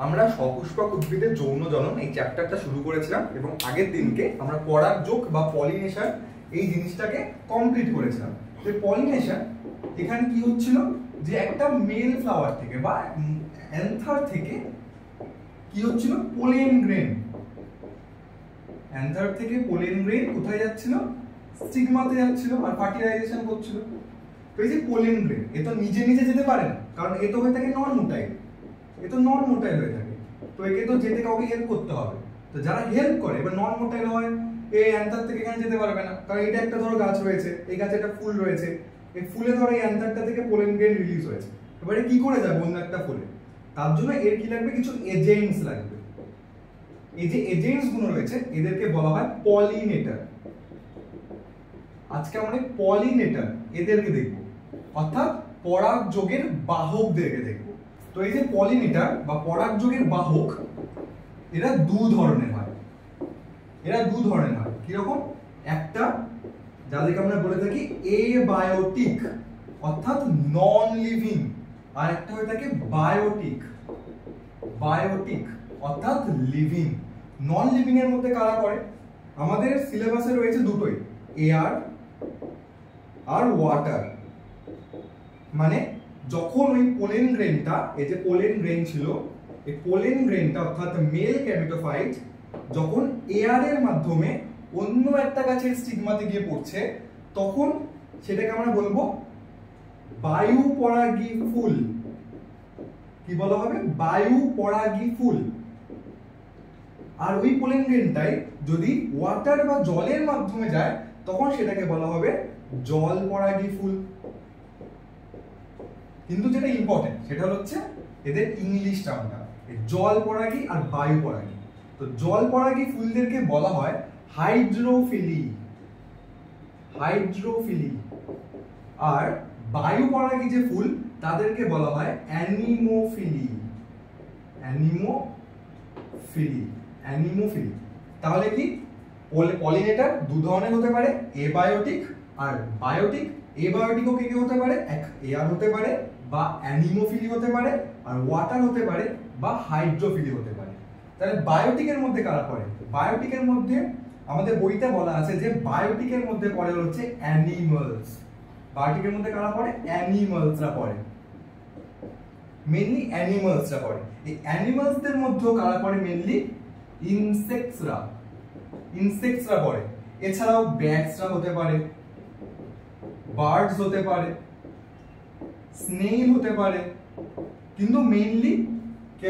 আমরা সপুষ্পক উদ্ভিদের যৌন জনন এই চ্যাপ্টারটা শুরু করেছিলাম এবং আগের দিনকে আমরা পরাগযোগ বা পলিনেশন এই জিনিসটাকে কমপ্লিট করেছিলাম। তো পলিনেশন এখানে কি হচ্ছিল যে একটা মেল ফ্লাওয়ার থেকে বা অ্যান্থার থেকে কি হচ্ছিল, পোলেন গ্রেন, অ্যান্থার থেকে পোলেন গ্রেন কোথায় যাচ্ছিল, স্টিগমাতে যাচ্ছিল আর ফার্টিলাইজেশন করছিল। তো এই যে পোলেন গ্রেন এ তো নিজে নিজে যেতে পারে না, কারণ এ তো হয়ে থাকে নন মোটাইল, এ তো নন মোটাইল হয়ে থাকে, তো একে তো যেতে কাউকে হেল্প করতে হবে। তো যারা হেল্প করে এবার নন মোটাইল হয়, এই অ্যান্থার থেকে এখানে যেতে পারবে না, কারণ এটা একটা ধরো গাছ রয়েছে, এই গাছে একটা ফুল রয়েছে, এই ফুলে ধরো এই অ্যান্থারটা থেকে পোলেন গ্রেন রিলিজ হয়েছে, এবারে কি করে যাবে অন্য একটা ফুলে, তার জন্য এর কি লাগবে, কিছু এজেন্টস লাগবে। এই যে এজেন্টস গুলো রয়েছে এদেরকে বলা হয় পলিনেটর। আজকে আমরা পলিনেটর এদেরকে দেখব, অর্থাৎ পরাগযোগের বাহকদেরকে দেখব। তো এই যে পলিনেটর বা পরাগযোগের বাহক এরা দু ধরনের হয়, কিরকম, একটা যাদেরকে আমরা বলে থাকি এবায়োটিক অর্থাৎ নন লিভিং, আর একটা হয়ে থাকে বায়োটিক অর্থাৎ লিভিং। নন লিভিং এর মধ্যে কারা পড়ে, আমাদের সিলেবাসে রয়েছে দুটোই, এয়ার আর ওয়াটার। মানে যখন ওই পোলেন গ্রেনটা, এই যে পোলেন গ্রেন ছিল, এই পোলেন গ্রেনটা অর্থাৎ মেল ক্যামেটোফাইট যখন এয়ারের মাধ্যমে অন্য একটা গাছের স্টিগমাতে গিয়ে পড়ছে, তখন সেটাকে আমরা বলবো বায়ু পরাগী ফুল। কি বলা হবে, বায়ু পরাগী ফুল। আর ওই পোলেন গ্রেনটাই যদি ওয়াটার বা জলের মাধ্যমে যায় তখন সেটাকে বলা হবে জল পরাগী ফুল। কিন্তু যেটা ইম্পর্টেন্ট সেটা হচ্ছে এদের ইংলিশ টার্মটা, জল পরাগী আর বায়ু পরাগী। তো জল পরাগী ফুলদেরকে বলা হয় হাইড্রোফিলি, আর বায়ু পরাগী যে ফুল তাদেরকে বলা হয় অ্যানিমোফিলি। তাহলে কি পলিনেটর দু ধরনের হতে পারে, এবায়োটিক আর বায়োটিক। এবায়োটিকও কে কে হতে পারে, এক এয়ার হতে পারে বা অ্যানিমোফিলি হতে পারে, আর ওয়াটার হতে পারে বা হাইড্রোফিলি হতে পারে। তাহলে বায়োটিকের মধ্যে কারা পড়ে, বায়োটিকের মধ্যে আমাদের বইতে বলা আছে যে বায়োটিকের মধ্যে পড়ে হচ্ছে অ্যানিমালস। বায়োটিকের মধ্যে কারা পড়ে, অ্যানিমালসরা পড়ে, মেইনলি অ্যানিমালসরা পড়ে। এই অ্যানিমালসদের মধ্যেও কারা পড়ে, মেইনলি ইনসেক্টসরা পড়ে। এছাড়াও ব্যাটসরা হতে পারে, বার্ডস হতে পারে, স্নেইল হতে পারে, কিন্তু মেইনলি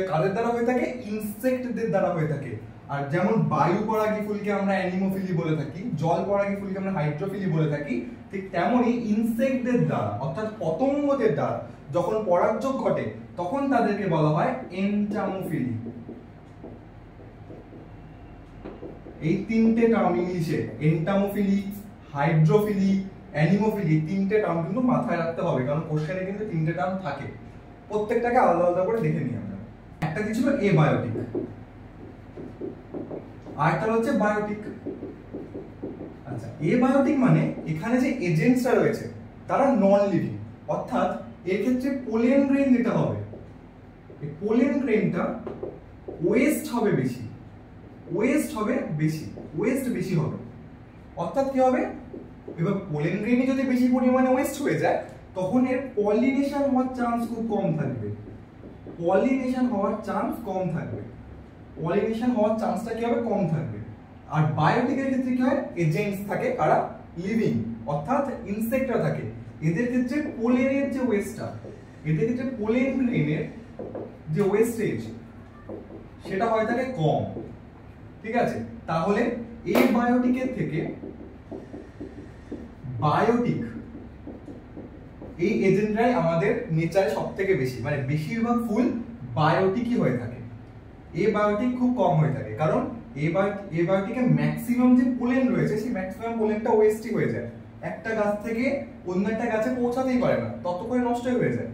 কাদের দ্বারা হয়ে থাকে, ইনসেক্টদের দ্বারা হয়ে থাকে। আর যেমন বায়ু পরাগী ফুলকে আমরা অ্যানিমোফিলি বলে থাকি, জল পরাগী ফুলকে আমরা হাইড্রোফিলি বলে থাকি, ঠিক তেমনি ইনসেক্টদের দ্বারা অর্থাৎ পতঙ্গদের দ্বারা যখন পরাগযোগ ঘটে তখন তাদেরকে বলা হয় এন্টামোফিলি। এই তিনটে টার্ম ইংলিশে, এন্টামোফিলি, হাইড্রোফিলি, অ্যানিমোফিলি, তিনটে টার্ম কিন্তু মাথায় রাখতে হবে, কারণ কোশ্চেনে কিন্তু তিনটে টার্ম থাকে। প্রত্যেকটাকে আলাদা আলাদা করে দেখে নিই আমরা। একটা কি ছিল, এবায়োটিক, আর একটা হচ্ছে বায়োটিক। আচ্ছা, এবায়োটিক মানে এখানে যে এজেন্টসরা রয়েছে তারা নন লিভিং, অর্থাৎ এর ক্ষেত্রে পোলেন গ্রেন যেটা হবে, এই পোলেন গ্রেনটা ওয়েস্ট বেশি হবে। অর্থাৎ কি হবে, এবার পোলেন গ্রেনই যদি বেশি পরিমাণে ওয়েস্ট হয়ে যায় তখন এর পলিনেশন হওয়ার চান্স খুব কম থাকবে। পলিনেশন হওয়ার চান্সটা কি হবে, কম থাকবে। আর বায়োটিকের ক্ষেত্রে কি হয়, এজেন্টস থাকে কারা, লিভিং অর্থাৎ ইনসেক্টরা থাকে। এদের ক্ষেত্রে পোলেনের যে ওয়েস্টটা, পোলেন গ্রেনের যে ওয়েস্টেজ সেটা হয় থাকে কম। ঠিক আছে, তাহলে এই বায়োটিকের থেকে বায়োটিক এই এজেন্টরাই আমাদের নেচারে সবথেকে বেশি, মানে বেশিরভাগ ফুল বায়োটিকই হয়ে থাকে। এবায়োটিক খুব কম হয়ে থাকে, কারণ এবায়োটিকে ম্যাক্সিমাম যে পোলেন রয়েছে সেই ম্যাক্সিমাম পোলেনটা ওয়েস্টই হয়ে যায়, একটা গাছ থেকে অন্য একটা গাছে পৌঁছাতেই পারে না, তত করে নষ্টই হয়ে যায়।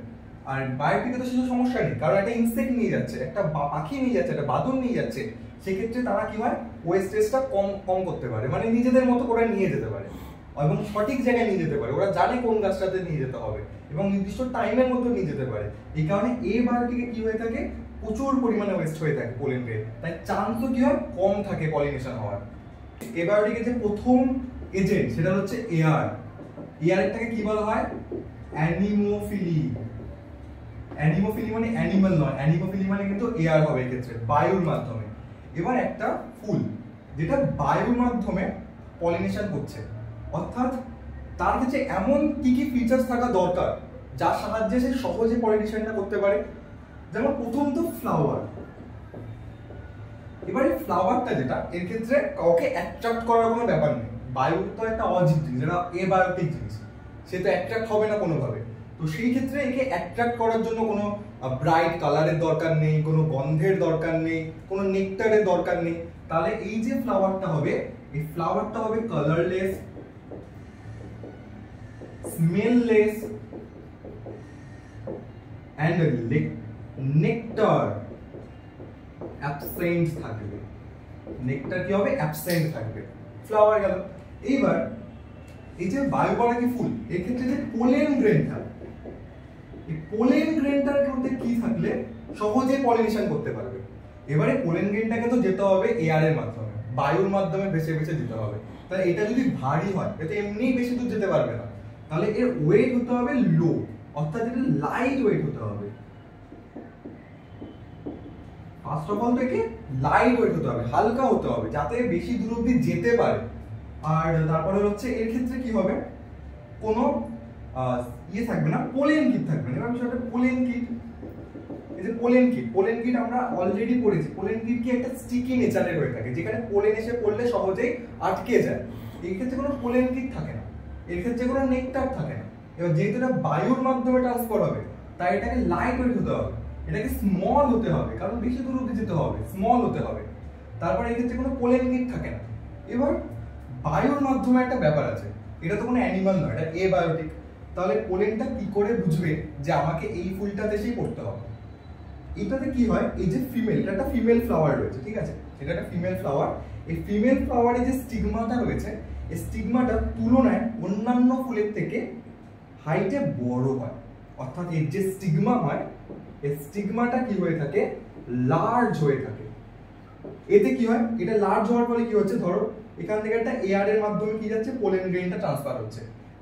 আর বায়োটিকে তো সেসব সমস্যা নেই, কারণ একটা ইনসেক্ট নিয়ে যাচ্ছে, একটা পাখি নিয়ে যাচ্ছে, একটা বাদুড় নিয়ে যাচ্ছে, সেক্ষেত্রে তারা কি হয়, ওয়েস্টেজটা কম করতে পারে, মানে নিজেদের মতো করে নিয়ে যেতে পারে এবং সঠিক জায়গায় নিয়ে যেতে পারে। ওরা জানে কোন গাছটাতে নিয়ে যেতে হবে এবং নির্দিষ্ট টাইমের মধ্যে নিয়ে যেতে পারে। এই কারণে এবায়োটিকে কি হয়ে থাকে, প্রচুর পরিমাণে ওয়েস্ট হয়ে থাকে পোলেন গ্রেন, তাই চান্সও কি হয় কম থাকে পলিনেশন হওয়ার। এবায়োটিকের যে প্রথম এজেন্ট সেটা হচ্ছে এয়ার। এয়ারটাকে কি বলা হয়? অ্যানিমোফিলি। অ্যানিমোফিলি মানে অ্যানিমাল নয়, অ্যানিমোফিলি মানে কিন্তু এয়ার হবে এক্ষেত্রে, বায়ুর মাধ্যমে। এবার একটা ফুল যেটা বায়ুর মাধ্যমে পলিনেশন করছে, অর্থাৎ তার কাছে এমন কি কি ফিচার্স থাকা দরকার যার সাহায্যে সে সহজে পলিনেশনটা করতে পারে। যেমন প্রথম তো ফ্লাওয়ার। এবারে ফ্লাওয়ারটা যেটা, এর ক্ষেত্রে কাউকে অ্যাট্রাক্ট করার কোনো ব্যাপার নেই। বায়ু তো একটা অজীব জিনিস, যেটা এবায়োটিক জিনিস, সে তো অ্যাট্রাক্ট হবে না কোনোভাবে। তো সেই ক্ষেত্রে একে অ্যাট্রাক্ট করার জন্য কোনো ব্রাইট কালারের দরকার নেই, কোনো গন্ধের দরকার নেই, কোনো নেকটারের দরকার নেই। তাহলে এই যে ফ্লাওয়ারটা হবে, এই ফ্লাওয়ারটা হবে কালারলেস, স্মেললেস এন্ড নেকটার অ্যাবসেন্ট থাকবে। নেকটার কি হবে? অ্যাবসেন্ট থাকবে। ফ্লাওয়ার গেল। এইবার এই যে বায়ুপরাগী ফুল, এর ক্ষেত্রে যে পোলেন গ্রেনটা, এই পোলেন গ্রেনটার মধ্যে কি থাকলে সহজে পলিনেশন করতে পারবে। এবারে পোলেন গ্রেনটাকে তো যেতে হবে এয়ার এর মাধ্যমে, বায়ুর মাধ্যমে বেছে বেছে যেতে হবে। তাহলে এটা যদি ভারী হয়, এটা এমনি বেশি দূর যেতে পারবে না। তাহলে এর ওয়েট হতে হবে লো, অর্থাৎ এটা লাইট ওয়েট হতে হবে। ফার্স্ট অফ অল থেকে লাইট ওয়েট হতে হবে, হালকা হতে হবে, যাতে বেশি দূর অবধি যেতে পারে। আর তারপরে হচ্ছে এর ক্ষেত্রে কি হবে, কোনো ইয়ে থাকবে না, পোলেন কিট থাকবে না। এবার বিষয়টা পোলেন কিট, এই যে পোলেন কিট, পোলেন কিট আমরা অলরেডি পড়েছি। পোলেন কিট কি একটা স্টিকি নেচারের হয়ে থাকে, যেখানে পোলেন এসে পড়লে সহজেই আটকে যায়। এই ক্ষেত্রে কোনো পোলেন কিট থাকে না, এর ক্ষেত্রে কোনো নেকটার থাকে না। এবার যেহেতু এটা বায়ুর মাধ্যমে ট্রান্সফার হবে, তাই এটাকে লাইট ওয়েট হতে হবে, এটাকে স্মল হতে হবে, কারণ বেশি দূর অবধি যেতে হবে, স্মল হতে হবে। তারপরে এই ক্ষেত্রে কোনো পোলেন কিট থাকে না। এবার বায়ুর মাধ্যমে একটা ব্যাপার আছে, এটা তো কোনো অ্যানিমাল নয়, এটা এবায়োটিক। তাহলে পোলেনটা কি করে বুঝবে যে আমাকে এই ফুলটাতে এসেই পড়তে হবে? এটাতে কি হয়, এই যে ফিমেল, এটা একটা ফিমেল ফ্লাওয়ার রয়েছে, ঠিক আছে, এটা একটা ফিমেল ফ্লাওয়ার। এই ফিমেল ফ্লাওয়ারে যে স্টিগমাটা রয়েছে, এই স্টিগমাটা তুলনায় অন্যান্য ফুলের থেকে হাইটে বড় হয়। অর্থাৎ এর যে স্টিগমা হয়, এই স্টিগমাটা কি হয়ে থাকে, লার্জ হয়ে থাকে। এতে কি হয়, এটা লার্জ হওয়ার ফলে কি হচ্ছে, ধরো এখান থেকে একটা এয়ার এর মাধ্যমে কি যাচ্ছে, পোলেন গ্রেনটা ট্রান্সফার হচ্ছে,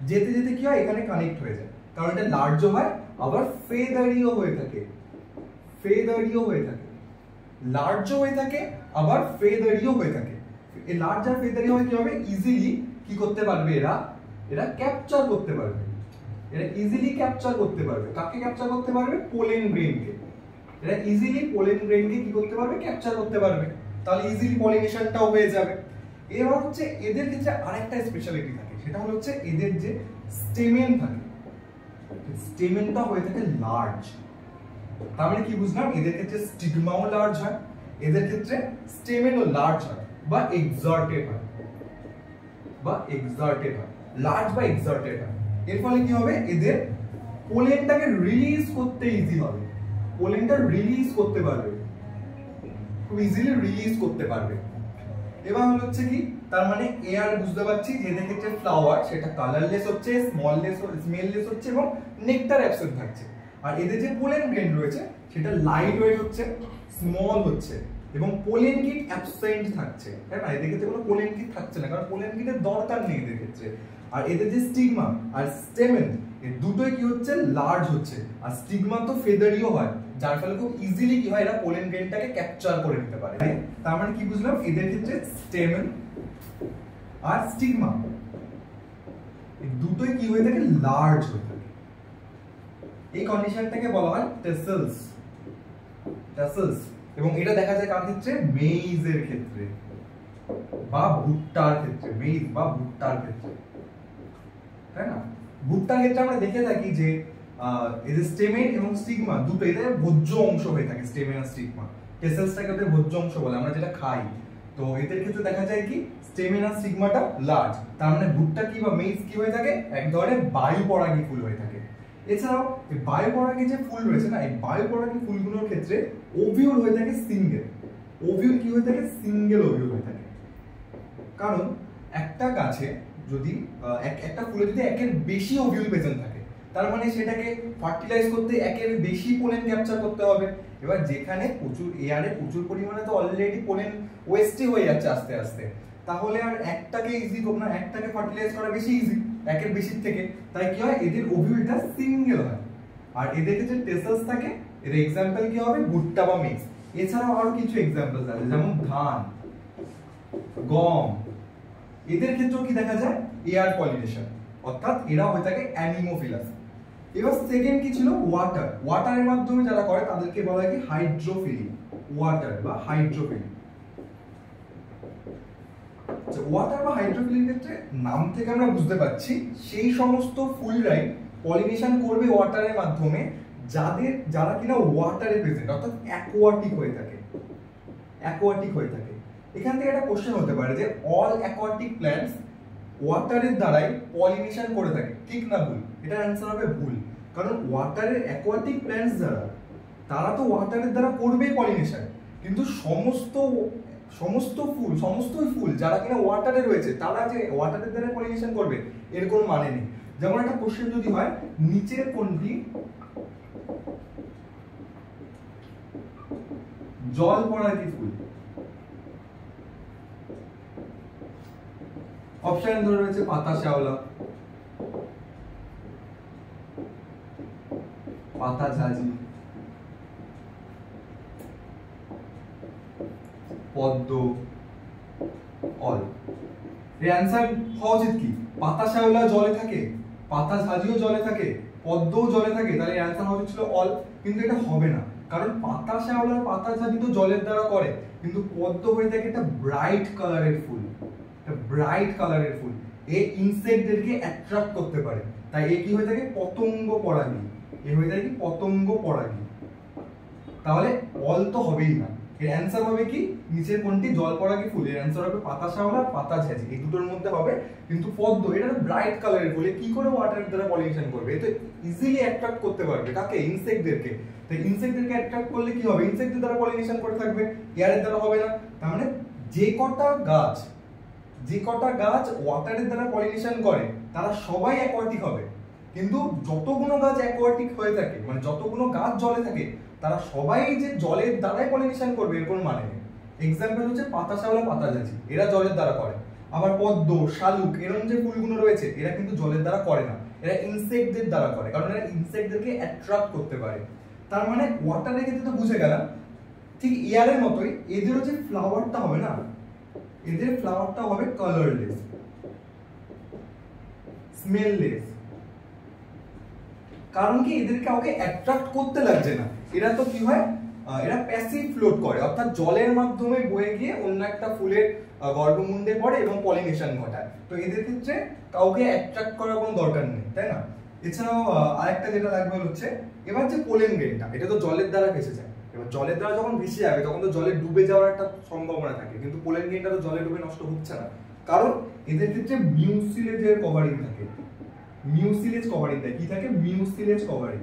যেতে যেতে কি হয়, এখানে কানেক্ট হয়ে যায়। কারণ এটা লার্জও হয়, আবার ফেদারিও হয়ে থাকে, ফেদারিও হয়ে থাকে, লার্জও হয়ে থাকে, আবার ফেদারিও হয়ে থাকে। এই লার্জ আর ফেদারি হয় কি হবে, ইজিলি কি করতে পারবে, এরা ক্যাপচার করতে পারবে, এরা ইজিলি ক্যাপচার করতে পারবে। কাকে ক্যাপচার করতে পারবে? Pollen Grenke. এরা ইজিলি পোলেন গ্রেনকে কি করতে পারবে, ক্যাপচার করতে পারবে। তাহলে ইজিলি পলিনেশনটাও হয়ে যাবে। এবার হচ্ছে এদের ক্ষেত্রে আরেকটা স্পেশালিটি থাকে, সেটা হচ্ছে এদের যে স্টেমেন থাকে, স্টেমেনটা হয়ে থাকে লার্জ। তার মানে কি বুঝলাম, এদের ক্ষেত্রে স্টিগমাও লার্জ হয়, এদের ক্ষেত্রে স্টেমেনও লার্জ হয় বা এক্সর্টেড হয়, বা এক্সর্টেড হয়, লার্জ বা এক্সর্টেড হয়। এর ফলে কি হবে, এদের পোলেনটাকে রিলিজ করতে ইজি হবে, পোলেনটা রিলিজ করতে পারবে, খুব ইজিলি রিলিজ করতে পারবে। এবার হচ্ছে কি, তার মানে এয়ার বুঝতে পারছি যে এদের ক্ষেত্রে ফ্লাওয়ার সেটা কালারলেস হচ্ছে, স্মেললেস হচ্ছে এবং নেকটার অ্যাবসেন্ট থাকছে। আর এদের যে পোলেন গ্রেন রয়েছে সেটা লাইট ওয়েট হচ্ছে, স্মল হচ্ছে এবং পোলেন কিট অ্যাবসেন্ট থাকছে, তাই না? এদের ক্ষেত্রে কোনো পোলেন কিট থাকছে না, কারণ পোলেন কিটের দরকার নেই এদের ক্ষেত্রে। আর এদের যে স্টিগমা আর স্টেমেন, এই দুটোই কি হচ্ছে, লার্জ হচ্ছে। আর স্টিগমা তো ফেদারিও হয়, যার ফলে খুব ইজিলি কি হয়, এরা পোলেন গ্রেনটাকে ক্যাপচার করে নিতে পারে। তার মানে কি বুঝলাম, এদের ক্ষেত্রে স্টেমেন আর স্টিগমা এই দুটোই কি হয়ে থাকে, লার্জ হয়ে থাকে। এই কন্ডিশনটাকে বলা হয় টেসেলস, টেসেলস। এবং এটা দেখা যায় কার ক্ষেত্রে, মেইজের ক্ষেত্রে বা ভুট্টার ক্ষেত্রে, মেইজ বা ভুট্টার ক্ষেত্রে, তাই না? ভুট্টার ক্ষেত্রে আমরা দেখে থাকি যে এদের স্টেমেন এবং স্টিগমা দুটো এদের ভোজ্য অংশ হয়ে থাকে, স্টেমেন আর স্টিগমা। টেসেলসটাকে ওদের ভোজ্য অংশ বলে, আমরা যেটা খাই। তো এদের ক্ষেত্রে দেখা যায় কি, স্টেমেন আর স্টিগমাটা লার্জ। তার মানে ভুট্টা কি বা মেইজ কি হয়ে থাকে, এক ধরনের বায়ুপরাগী ফুল হয়ে থাকে। এছাড়াও এই বায়ুপরাগী যে ফুল রয়েছে না, এই বায়ুপরাগী ফুলগুলোর ক্ষেত্রে ওভিউল হয়ে থাকে সিঙ্গেল। ওভিউল কি হয়ে থাকে, সিঙ্গেল ওভিউল হয়ে থাকে। কারণ একটা গাছে যদি একটা ফুলে যদি একের বেশি ওভিউল প্রেজেন্ট থাকে, তার মানে সেটাকে ফার্টিলাইজ করতে একের বেশি পোলেন ক্যাপচার করতে হবে। এবার যেখানে প্রচুর এয়ারে প্রচুর পরিমাণে তো অলরেডি পোলেন ওয়েস্টই হয়ে যাচ্ছে আস্তে আস্তে, তাহলে আর একটাকে ইজি করব না, একটাকে ফার্টিলাইজ করা বেশি ইজি একের বেশির থেকে। তাই কি হয়, এদের ওভিউলটা সিঙ্গেল হয়। আর এদের যে টেসেলস থাকে, এর এক্সাম্পল কি হবে, ভুট্টা বা মেজ। এছাড়াও আরো কিছু এক্সাম্পল আছে, যেমন ধান, গম, এদের ক্ষেত্রেও কি দেখা যায়, এয়ার পলিনেশন, অর্থাৎ এরা হয়ে থাকে অ্যানিমোফিলাস। এবার সেকেন্ড কি ছিল, ওয়াটার। ওয়াটারের মাধ্যমে যারা করে তাদেরকে বলা হয় কি হাইড্রোফিলি, ওয়াটার বা হাইড্রোফিলি। ওয়াটার বা হাইড্রোফিলির ক্ষেত্রে নাম থেকে আমরা বুঝতে পারছি সেই সমস্ত ফুলরাই পলিনেশন করবে ওয়াটারের মাধ্যমে যারা কিনা ওয়াটারে প্রেজেন্ট, অর্থাৎ অ্যাকোয়াটিক হয়ে থাকে, অ্যাকোয়াটিক হয়ে থাকে। এখান থেকে একটা কোশ্চেন হতে পারে যে অল অ্যাকোয়াটিক প্ল্যান্টস ওয়াটারের দ্বারাই পলিনেশন করে থাকে, ঠিক না ভুল? এটার অ্যান্সার হবে ভুল, কারণ ওয়াটারের অ্যাকোয়াটিক প্ল্যান্টস যারা, তারা তো ওয়াটারের দ্বারা করবেই পলিনেশন, কিন্তু সমস্তই ফুল যারা কিনা ওয়াটারে রয়েছে তারা যে ওয়াটারের দ্বারা পলিনেশন করবে এর কোনো মানে নেই। যেমন একটা কোশ্চেন যদি হয়, নিচের কোনটি জল পড়াকি ফুল? অপশন ধরে রয়েছে পাতা শ্যাওলা, পাতা ঝাঁঝি, পদ্ম, অল। এর অ্যান্সার হওয়া উচিত কি, পাতা শ্যাওলা জলে থাকে, পাতা ঝাঁঝিও জলে থাকে, পদ্মও জলে থাকে, তাহলে এর অ্যান্সার হওয়া উচিত ছিল অল। কিন্তু এটা হবে না, কারণ পাতা শ্যাওলা পাতা ঝাঁঝি তো জলের দ্বারা করে, কিন্তু পদ্ম হয়ে থাকে একটা ব্রাইট কালারের ফুল, একটা ব্রাইট কালারের ফুল। এ ইনসেক্টদেরকে অ্যাট্রাক্ট করতে পারে, তাই এ কি হয়ে থাকে, পতঙ্গ পরাগী। এ হয়ে থাকে কি, পতঙ্গ পরাগী। তাহলে অল তো হবেই না, এর অ্যান্সার হবে কি, নিচের কোনটি জল পরাগী ফুল? এর অ্যান্সার হবে পাতা শ্যাওলা, পাতা ঝাঁঝি, এই দুটোর মধ্যে হবে। কিন্তু পদ্ম এটা ব্রাইট কালারের ফুল, কি করে ওয়াটারের দ্বারা পলিনেশন করবে? এটা ইজিলি অ্যাট্রাক্ট করতে পারবে কাকে, ইনসেক্টদেরকে। তাই ইনসেক্টদেরকে অ্যাট্রাক্ট করলে কি হবে, ইনসেক্টদের দ্বারা পলিনেশন করে থাকবে, এয়ারের দ্বারা হবে না। তার মানে যে কটা গাছ ওয়াটারের দ্বারা পলিনেশন করে তারা সবাই অ্যাকোয়াটিক হবে, কিন্তু যতগুলো গাছ অ্যাকোয়াটিক হয়ে থাকে, মানে যতগুলো গাছ জলে থাকে, তারা সবাই যে জলের দ্বারাই পলিনেশন করবে এর কোনো মানে নেই। এক্সাম্পল হচ্ছে পাতা শ্যাওলা, পাতা ঝাঁঝি, এরা জলের দ্বারা করে। আবার পদ্ম, শালুক, এরকম যে ফুলগুলো রয়েছে এরা কিন্তু জলের দ্বারা করে না, এরা ইনসেক্টদের দ্বারা করে, কারণ এরা ইনসেক্টদেরকে অ্যাট্রাক্ট করতে পারে। তার মানে ওয়াটারের ক্ষেত্রে তো বুঝে গেলাম, ঠিক এয়ারের মতোই এদেরও যে ফ্লাওয়ারটা হবে না, এদের ফ্লাওয়ারটা হবে কালারলেস, স্মেললেস। কারণ কি, এদের কাউকে অ্যাট্রাক্ট করতে লাগছে না, এরা তো কি হয়, এরা প্যাসিভ ফ্লোট করে, অর্থাৎ জলের মাধ্যমে বয়ে গিয়ে অন্য একটা ফুলের গর্ভমুণ্ডে পড়ে এবং পলিনেশন ঘটায়। তো এদের ক্ষেত্রে কাউকে অ্যাট্রাক্ট করার কোনো দরকার নেই, তাই না? এছাড়াও আরেকটা যেটা লাগবে হচ্ছে, এবার যে পোলেন গ্রেনটা, এটা তো জলের দ্বারা ভেসে যায়। এবার জলের দ্বারা যখন ভেসে যাবে তখন তো জলে ডুবে যাওয়ার একটা সম্ভাবনা থাকে, কিন্তু পোলেন গ্রেনটা তো জলে ডুবে নষ্ট হচ্ছে না, কারণ এদের ক্ষেত্রে মিউসিলেজের কভারিং থাকে। মিউসিলেজ কভারিং থাকে, কি থাকে, মিউসিলেজ কভারিং।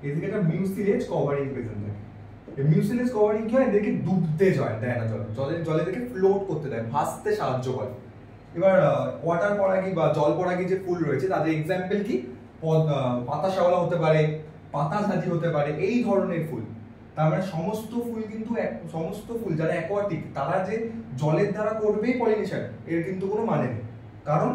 এদিকে একটা মিউসিলেজ কভারিং প্রেজেন্ট থাকে। এই মিউসিলেজ কভারিং কি হয়, এদেরকে ডুবতে দেয় না, জলে এদেরকে ফ্লোট করতে দেয়, ভাসতে সাহায্য করে। এবার ওয়াটার পরাগী বা জল পরাগী যে ফুল রয়েছে তাদের এক্সাম্পল কি, পাতা শ্যাওলা হতে পারে, পাতা ঝাঁঝি হতে পারে, এই ধরনের ফুল। তার মানে সমস্ত ফুল যারা অ্যাকোয়াটিক তারা যে জলের দ্বারা করবেই পলিনেশন এর কিন্তু কোনো মানে নেই, কারণ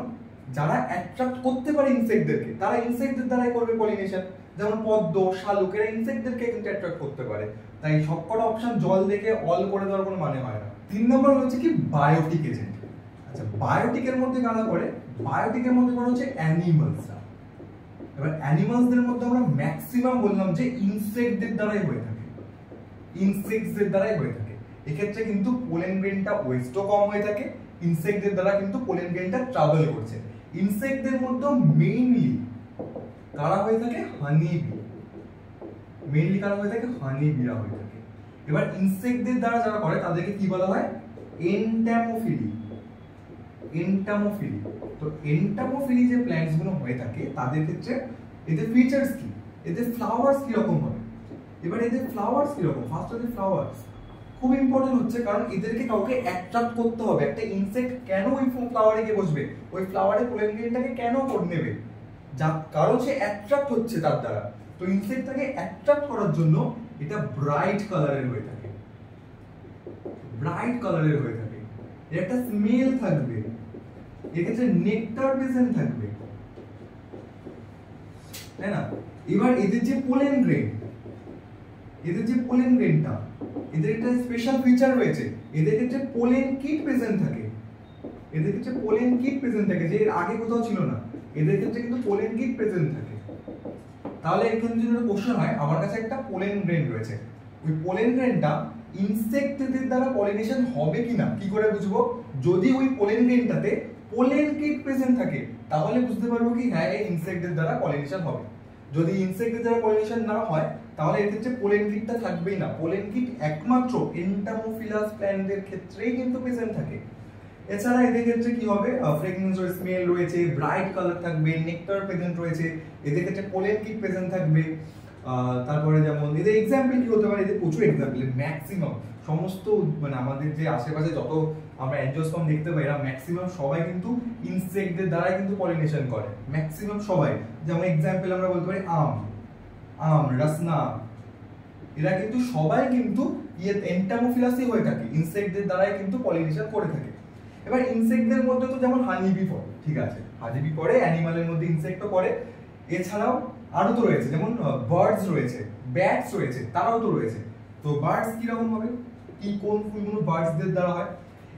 যারা অ্যাট্রাক্ট করতে পারে ইনসেক্টদেরকে তারা ইনসেক্টদের দ্বারাই করবে পলিনেশন। যেমন পদ্ম, শালুক, এরা ইনসেক্টদেরকে কিন্তু অ্যাট্রাক্ট করতে পারে। তাই সবকটা অপশন জল দেখে অল করে দেওয়ার কোনো মানে হয় না। 3 নম্বর হচ্ছে কি, বায়োটিক এজেন্ট। আচ্ছা, বায়োটিকের মধ্যে কারা পড়ে, বায়োটিকের মধ্যে পড়ে হচ্ছে অ্যানিমালসরা। এবার অ্যানিমালসদের মধ্যে আমরা ম্যাক্সিমাম বললাম যে ইনসেক্টদের দ্বারাই হয়ে থাকে, ইনসেক্টসদের দ্বারাই হয়ে থাকে। এক্ষেত্রে কিন্তু পোলেন গ্রেনটা ওয়েস্টও কম হয়ে থাকে, ইনসেক্টদের দ্বারা কিন্তু পোলেন গ্রেনটা ট্রাভেল করছে। ইনসেক্টদের মধ্যে মেইনলি কারা হয়ে থাকে, হানি বি, মেইনলি কারা হয়ে থাকে, হানি বিরা হয়ে থাকে। এবার ইনসেক্টদের দ্বারা যারা করে তাদেরকে কি বলা হয়, এন্টামোফিলি। এন্টামোফিলি। তো এন্টামোফিলি যে প্ল্যান্টস গুলো হয়ে থাকে তাদের ক্ষেত্রে এদের ফিচার্স কি, এদের ফ্লাওয়ার্স কি রকম হবে। এবার এদের ফ্লাওয়ার্স কি রকম, ফার্স্ট এদের ফ্লাওয়ার্স খুব ইম্পর্টেন্ট হচ্ছে, কারণ এদেরকে কাউকে অ্যাট্রাক্ট করতে হবে। একটা ইনসেক্ট কেন ওই ফ্লাওয়ারে গিয়ে বসবে, ওই ফ্লাওয়ারে পোলেন গ্রেনটাকে কেন করে নেবে, কারণ সে অ্যাট্রাক্ট হচ্ছে তার দ্বারা। তো ইনসেক্টটাকে অ্যাট্রাক্ট করার জন্য এটা ব্রাইট কালারের হয়ে থাকে, ব্রাইট কালারের হয়ে থাকে। এর একটা স্মেল থাকবে, এক্ষেত্রে নেকটার প্রেজেন্ট থাকবে, তাই না? এবার এদের যে পোলেন গ্রেন, গ্রেনটা, এদের একটা স্পেশাল ফিচার রয়েছে। এদের ক্ষেত্রে পোলেন কিট প্রেজেন্ট থাকে, যে এর আগে কোথাও ছিল না। এদের ক্ষেত্রে কিন্তু পোলেন কিট প্রেজেন্ট থাকে। তাহলে এখানে যদি কোশ্চেন হয়, আমার কাছে একটা পোলেন গ্রেন রয়েছে, ওই পোলেন গ্রেনটা ইনসেক্টদের দ্বারা পলিনেশন হবে কিনা কি করে বুঝবো? যদি ওই পোলেন গ্রেনটাতে পোলেন কিট প্রেজেন্ট থাকে তাহলে বুঝতে পারবো কি হ্যাঁ এই ইনসেক্টদের দ্বারা পলিনেশন হবে। যদি ইনসেক্টদের দ্বারা পলিনেশন না হয় তাহলে এর ক্ষেত্রে পোলেন কিটটা থাকবেই না। পোলেন কিট একমাত্র এন্টামোফিলাস প্ল্যান্টদের ক্ষেত্রেই কিন্তু প্রেজেন্ট থাকে। এছাড়া এদের ক্ষেত্রে কি হবে, ফ্রেগনেন্স আর স্মেল রয়েছে, ব্রাইট কালার থাকবে, নেকটার প্রেজেন্ট রয়েছে, এদের ক্ষেত্রে পোলেন কিট প্রেজেন্ট থাকবে। তারপরে যেমন এদের এক্সাম্পল কি হতে পারে, এদের প্রচুর এক্সাম্পল, ম্যাক্সিমাম সমস্ত মানে আমাদের যে আশেপাশে যত আমরা অ্যাঞ্জিওস্পার্ম দেখতে পাই এরা ম্যাক্সিমাম সবাই কিন্তু ইনসেক্টদের দ্বারাই কিন্তু পলিনেশন করে, ম্যাক্সিমাম সবাই। যেমন এক্সাম্পল আমরা বলতে পারি আম, রসনা, এরা কিন্তু সবাই কিন্তু এন্টামোফিলাসই হয়ে থাকে, ইনসেক্টদের দ্বারাই কিন্তু পলিনেশন করে থাকে। এবার ইনসেক্টদের মধ্যে তো যেমন হানিবি পড়ে, ঠিক আছে, হানিবি পড়ে, অ্যানিমালের মধ্যে ইনসেক্টও পড়ে। এছাড়াও আরো তো রয়েছে, যেমন বার্ডস রয়েছে, ব্যাটস রয়েছে, তারাও তো রয়েছে। তো বার্ডস কিরকম হবে, কোন ফুলগুলো বার্ডসদের দ্বারা হয়?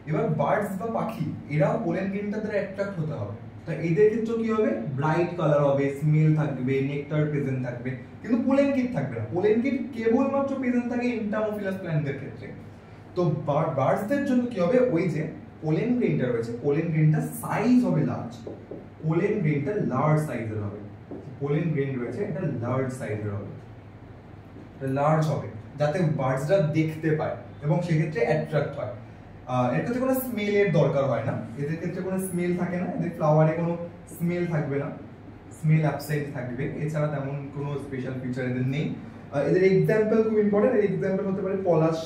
এবার বার্ডস বা পাখি এরাও পোলেন গ্রেনটার দ্বারা অ্যাট্রাক্ট হতে হবে। তো এদের ক্ষেত্রে কি হবে, ব্রাইট কালার হবে, স্মেল থাকবে, নেকটার প্রেজেন্ট থাকবে, কিন্তু পোলেন কিট থাকবে না। পোলেন কিট কেবলমাত্র প্রেজেন্ট থাকে এন্টামোফিলাস প্ল্যান্টদের ক্ষেত্রে। তো বার্ডসদের জন্য কি হবে, ওই যে পোলেন গ্রেনটা রয়েছে, পোলেন গ্রেনটা সাইজ হবে লার্জ, পোলেন গ্রেনটা লার্জ সাইজের হবে। পোলেন গ্রেন রয়েছে এটা লার্জ সাইজের হবে, লার্জ হবে যাতে বার্ডসরা দেখতে পায় এবং সেক্ষেত্রে অ্যাট্রাক্ট হয়। এর ক্ষেত্রে কোনো স্মেলের দরকার হয় না, এদের ক্ষেত্রে কোনো স্মেল থাকে না, এদের ফ্লাওয়ারে কোনো স্মেল থাকবে না, স্মেল অ্যাবসেন্ট থাকবে। এছাড়া তেমন কোনো স্পেশাল ফিচার এদের নেই। এদের এক্সাম্পল খুব ইম্পর্টেন্ট, এর এক্সাম্পল হতে পারে পলাশ,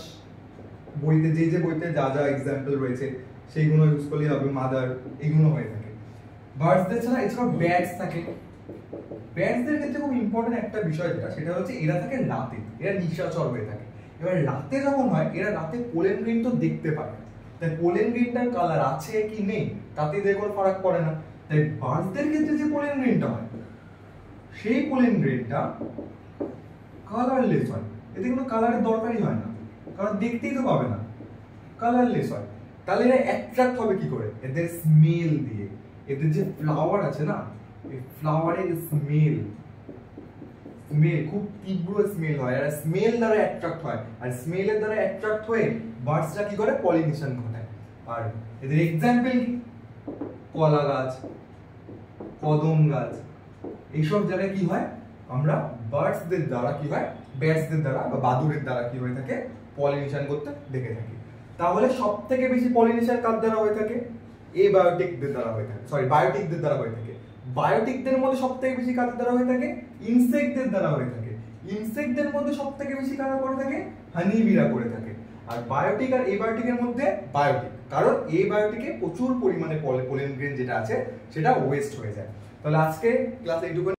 বইতে যে বইতে যা যা এক্সাম্পল রয়েছে সেইগুলো ইউজ করলেই হবে, মাদার, এগুলো হয়ে থাকে। বার্ডসদের ছাড়া এছাড়া ব্যাটস থাকে। ব্যাটসদের ক্ষেত্রে খুব ইম্পর্টেন্ট একটা বিষয় যেটা, সেটা হচ্ছে এরা থাকে রাতে, এরা নিশাচর হয়ে থাকে। এবার রাতে যখন হয়, এরা রাতে পোলেন গ্রেন তো দেখতে পায়, তাই পোলেন গ্রেনটার কালার আছে কি নেই তাতে এদের কোনো ফারাক পড়ে না। তাই বার্ডসদের ক্ষেত্রে যে পোলেন গ্রেনটা হয় সেই পোলেন গ্রেনটা কালারলেস হয়, এতে কোনো কালারের দরকারই হয় না, কারণ দেখতেই তো পাবে না, কালারলেস হয়। তাহলে এরা অ্যাট্রাক্ট হবে কি করে, এদের স্মেল দিয়ে। এদের যে ফ্লাওয়ার আছে না, এই ফ্লাওয়ারের স্মেল খুব তীব্র স্মেল হয়, আর স্মেল দ্বারা অ্যাট্রাক্ট হয়, আর স্মেলের দ্বারা অ্যাট্রাক্ট হয়ে বার্ডসরা কি করে, পলিনেশন ঘটায়। আর এদের এক্সাম্পল কলা গাছ, কদম গাছ, এইসব জায়গায় কি হয়, আমরা বার্ডসদের দ্বারা কি হয়, ব্যাটসদের দ্বারা বা বাদুড়ের দ্বারা কি হয়ে থাকে, পলিনেশন করতে দেখে থাকি। তাহলে সব থেকে বেশি পলিনেশন কার দ্বারা হয়ে থাকে, বায়োটিকদের দ্বারা হয়ে থাকে, বায়োটিকদের দ্বারা হয়ে থাকে। বায়োটিকদের মধ্যে সব থেকে বেশি কাদের দ্বারা হয়ে থাকে, ইনসেক্টদের দ্বারা হয়ে থাকে। ইনসেক্টদের মধ্যে সব থেকে বেশি কারা করে থাকে, হানিবিরা করে থাকে। আর বায়োটিক আর এবায়োটিকের মধ্যে বায়োটিক, কারণ বায়োটিকে প্রচুর পরিমাণে পোলেন গ্রেন যেটা আছে সেটা ওয়েস্ট হয়ে যায়। তাহলে আজকে ক্লাস এইটুকু।